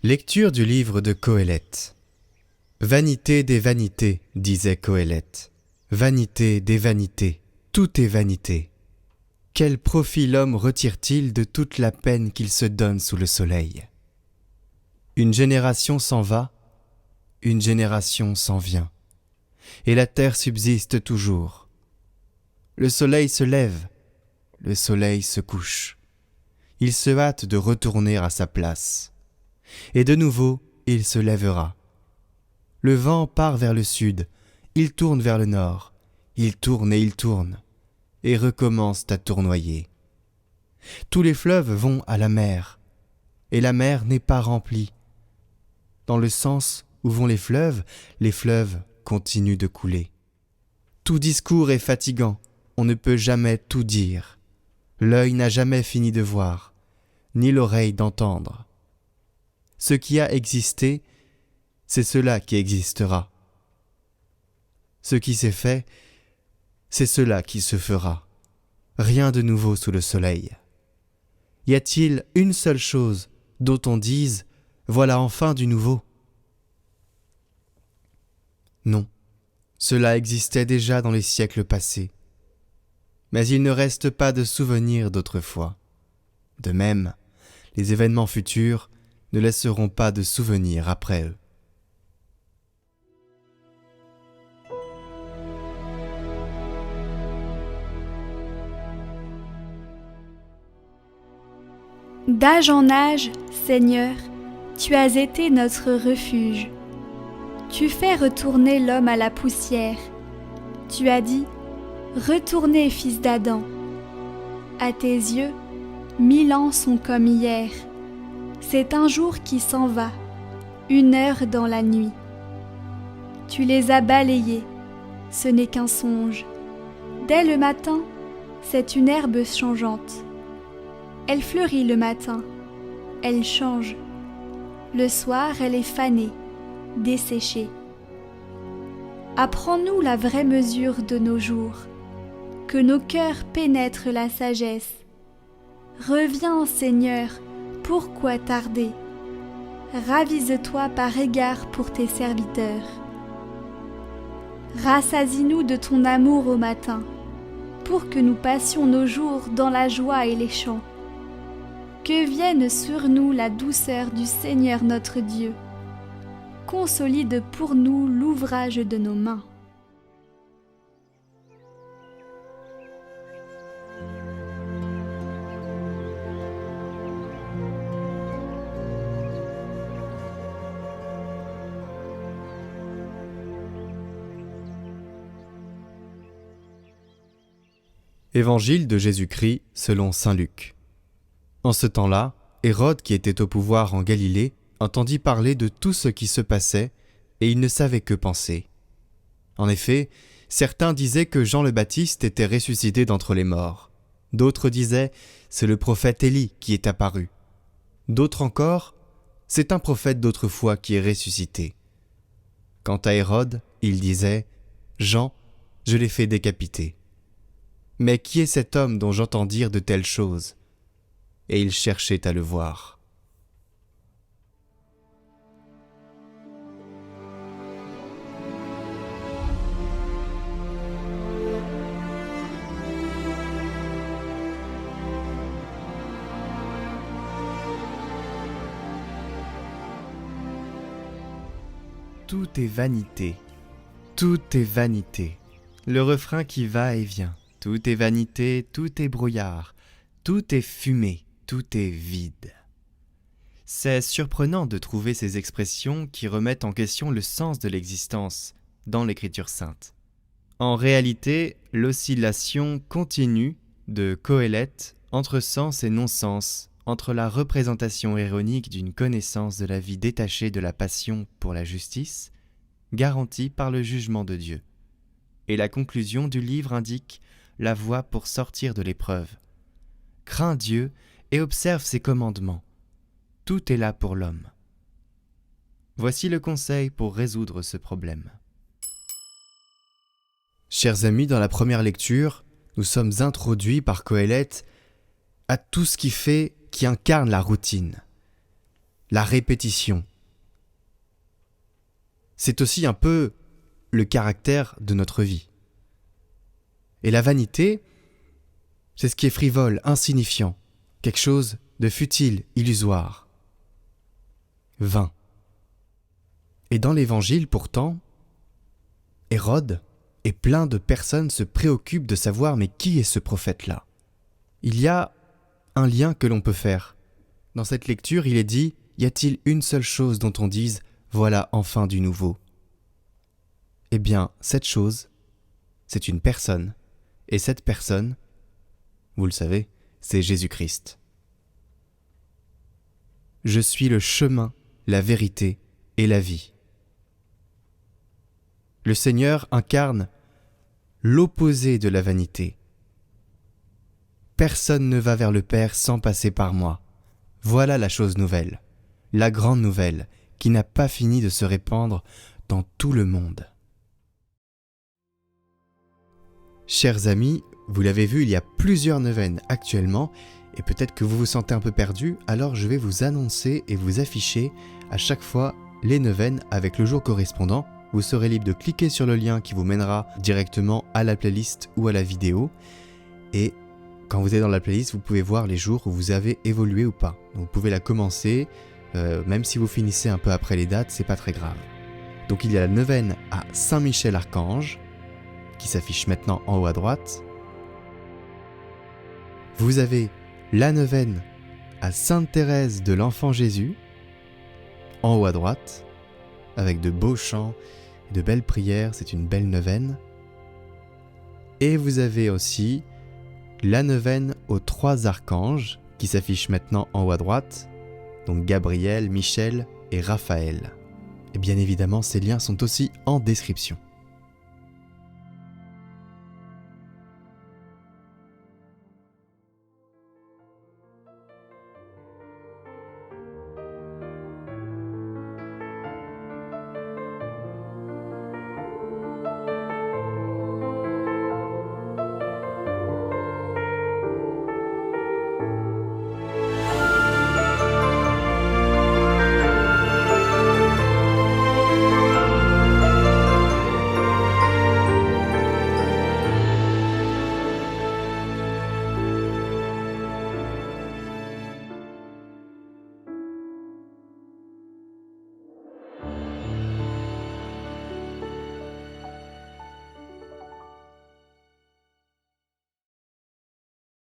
Lecture du livre de Qoéleth. Vanité des vanités, disait Qoéleth. Vanité des vanités, tout est vanité. Quel profit l'homme retire-t-il de toute la peine qu'il se donne sous le soleil ? Une génération s'en va, une génération s'en vient, et la terre subsiste toujours. Le soleil se lève, le soleil se couche. Il se hâte de retourner à sa place. Et de nouveau, il se lèvera. Le vent part vers le sud, il tourne vers le nord, il tourne, et recommence à tournoyer. Tous les fleuves vont à la mer, et la mer n'est pas remplie. Dans le sens où vont les fleuves continuent de couler. Tout discours est fatigant, on ne peut jamais tout dire. L'œil n'a jamais fini de voir, ni l'oreille d'entendre. Ce qui a existé, c'est cela qui existera. Ce qui s'est fait, c'est cela qui se fera. Rien de nouveau sous le soleil. Y a-t-il une seule chose dont on dise « voilà enfin du nouveau » ? Non, cela existait déjà dans les siècles passés. Mais il ne reste pas de souvenirs d'autrefois. De même, les événements futurs ne laisseront pas de souvenirs après eux. D'âge en âge, Seigneur, tu as été notre refuge. Tu fais retourner l'homme à la poussière. Tu as dit, retournez, fils d'Adam. À tes yeux, 1000 ans sont comme hier. C'est un jour qui s'en va, 1 heure dans la nuit. Tu les as balayés, ce n'est qu'un songe. Dès le matin, c'est une herbe changeante. Elle fleurit le matin, elle change. Le soir, elle est fanée, desséchée. Apprends-nous la vraie mesure de nos jours, que nos cœurs pénètrent la sagesse. Reviens, Seigneur, pourquoi tarder ? Ravise-toi par égard pour tes serviteurs. Rassasie-nous de ton amour au matin, pour que nous passions nos jours dans la joie et les chants. Que vienne sur nous la douceur du Seigneur notre Dieu. Consolide pour nous l'ouvrage de nos mains. Évangile de Jésus-Christ selon saint Luc. En ce temps-là, Hérode, qui était au pouvoir en Galilée, entendit parler de tout ce qui se passait, et il ne savait que penser. En effet, certains disaient que Jean le Baptiste était ressuscité d'entre les morts. D'autres disaient « c'est le prophète Élie qui est apparu ». D'autres encore « c'est un prophète d'autrefois qui est ressuscité ». Quant à Hérode, il disait « Jean, je l'ai fait décapiter ». Mais qui est cet homme dont j'entends dire de telles choses ? Et il cherchait à le voir. Tout est vanité, tout est vanité. Le refrain qui va et vient. Tout est vanité, tout est brouillard, tout est fumée, tout est vide. C'est surprenant de trouver ces expressions qui remettent en question le sens de l'existence dans l'Écriture sainte. En réalité, l'oscillation continue de Qoéleth entre sens et non-sens, entre la représentation ironique d'une connaissance de la vie détachée de la passion pour la justice, garantie par le jugement de Dieu. Et la conclusion du livre indique la voie pour sortir de l'épreuve. Crains Dieu et observe ses commandements. Tout est là pour l'homme. Voici le conseil pour résoudre ce problème. Chers amis, dans la première lecture, nous sommes introduits par Qoéleth à tout ce qui fait qui incarne la routine, la répétition. C'est aussi un peu le caractère de notre vie. Et la vanité, c'est ce qui est frivole, insignifiant, quelque chose de futile, illusoire, vain. Et dans l'Évangile, pourtant, Hérode et plein de personnes se préoccupent de savoir mais qui est ce prophète-là ? Il y a un lien que l'on peut faire. Dans cette lecture, il est dit « Y a-t-il une seule chose dont on dise « Voilà enfin du nouveau » ?» Eh bien, cette chose, c'est une personne. Et cette personne, vous le savez, c'est Jésus-Christ. Je suis le chemin, la vérité et la vie. Le Seigneur incarne l'opposé de la vanité. Personne ne va vers le Père sans passer par moi. Voilà la chose nouvelle, la grande nouvelle, qui n'a pas fini de se répandre dans tout le monde. Chers amis, vous l'avez vu, il y a plusieurs neuvaines actuellement, et peut-être que vous vous sentez un peu perdu, alors je vais vous annoncer et vous afficher à chaque fois les neuvaines avec le jour correspondant. Vous serez libre de cliquer sur le lien qui vous mènera directement à la playlist ou à la vidéo. Et quand vous êtes dans la playlist, vous pouvez voir les jours où vous avez évolué ou pas. Donc vous pouvez la commencer, même si vous finissez un peu après les dates, c'est pas très grave. Donc il y a la neuvaine à Saint-Michel-Archange, qui s'affiche maintenant en haut à droite. Vous avez la neuvaine à Sainte-Thérèse de l'Enfant Jésus, en haut à droite, avec de beaux chants, de belles prières, c'est une belle neuvaine. Et vous avez aussi la neuvaine aux 3 archanges, qui s'affiche maintenant en haut à droite, donc Gabriel, Michel et Raphaël. Et bien évidemment, ces liens sont aussi en description.